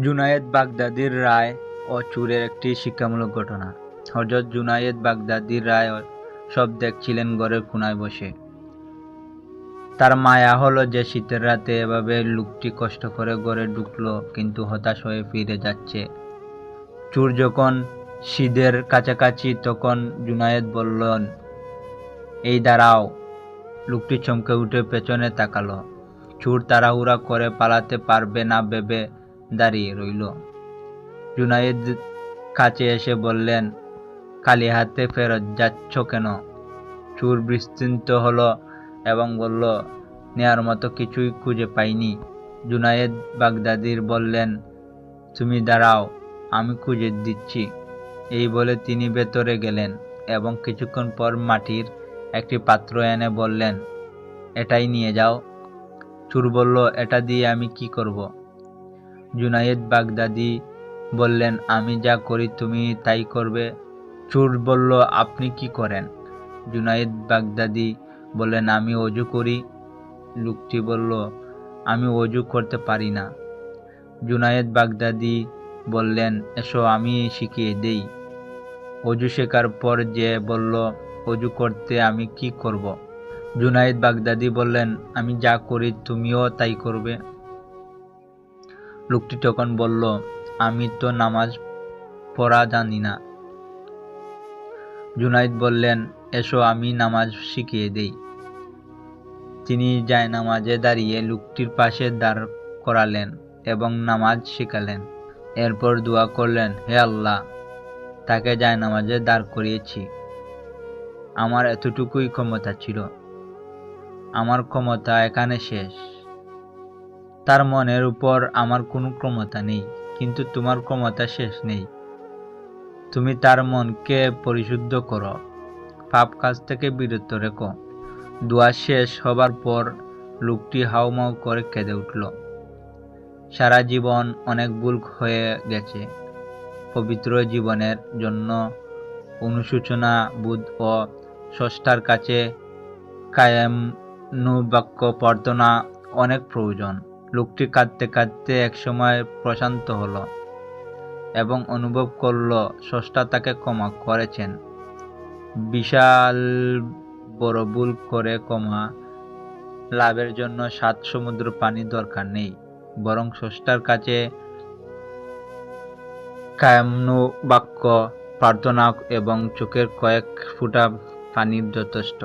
জুনায়েদ বাগদাদির রায় ও চুরের একটি শিক্ষামূলক ঘটনা। হযরত জুনায়েদ বাগদাদির রায় সব দেখছিলেন ঘরের কোনায় বসে। তার মায়া হলো যে শীতের রাতে এভাবে লোকটি কষ্ট করে ঘরে ঢুকলো, কিন্তু হতাশ হয়ে ফিরে যাচ্ছে। চোর যখন শীতের কাছাকাছি, তখন জুনায়েদ বললেন, এই দাঁড়াও। লোকটি চমকে উঠে পেছনে তাকালো। চোর তাড়াহুড়া করে পালাতে পারবে না ভেবে দাঁড়িয়ে রইল। জুনায়েদ কাছে এসে বললেন, খালি হাতে ফেরত যাচ্ছ কেন? চোর বিস্মিত হলো এবং বলল, নেয়ার মতো কিছুই খুঁজে পাইনি। জুনায়েদ বাগদাদির বললেন, তুমি দাঁড়াও, আমি খুঁজে দিচ্ছি। এই বলে তিনি ভেতরে গেলেন এবং কিছুক্ষণ পর মাটির একটি পাত্র এনে বললেন, এটাই নিয়ে যাও। চোর বলল, এটা দিয়ে আমি কি করব? জুনায়েদ বাগদাদি বললেন, আমি যা করি তুমি তাই করবে। চোর বলল, আপনি কি করেন? জুনায়েদ বাগদাদি বললেন, আমি ওযু করি। লোকটি বলল, আমি ওযু করতে পারি না। জুনায়েদ বাগদাদি বললেন, এসো আমি শিখিয়ে দেই। ওযু শেখার পর যে বলল, ওযু করতে আমি কি করব? জুনায়েদ বাগদাদি বললেন, আমি যা করি তুমিও তাই করবে। লোকটি তখন বলল, আমি তো নামাজ পড়া জানি না। জুনায়েদ বললেন, এসো আমি নামাজ শিখিয়ে দেই। তিনি জায়নামাজে দাঁড়িয়ে লোকটির পাশে দাঁড় করালেন এবং নামাজ শেখালেন। এরপর দোয়া করলেন, হে আল্লাহ, তাকে জায়নামাজে দাঁড় করিয়েছি। আমার এতটুকুই ক্ষমতা ছিল। আমার ক্ষমতা এখানে শেষ। তার মনের উপর আমার কোনো ক্ষমতা নেই, কিন্তু তোমার ক্ষমতা শেষ নেই। তুমি তার মনকে পরিশুদ্ধ করো, পাপ কাজ থেকে বিরত রেখো। দোয়া শেষ হবার পর লোকটি হাউমাউ করে কেঁদে উঠল। সারা জীবন অনেক ভুল হয়ে গেছে। পবিত্র জীবনের জন্য অনুশোচনা বোধ ও স্রষ্টার কাছে কায়ানুবাক্য প্রার্থনা অনেক প্রয়োজন। লোকটি কাঁদতে কাঁদতে একসময় প্রশান্ত হলো এবং অনুভব করল স্রষ্টা তাকে ক্ষমা করেছেন। বিশাল বড় ভুল করে ক্ষমা লাভের জন্য 7 সমুদ্র পানি দরকার নেই, বরং স্রষ্টার কাছে কায়ানুবাক্য প্রার্থনা এবং চোখের কয়েক ফোঁটা পানির যথেষ্ট।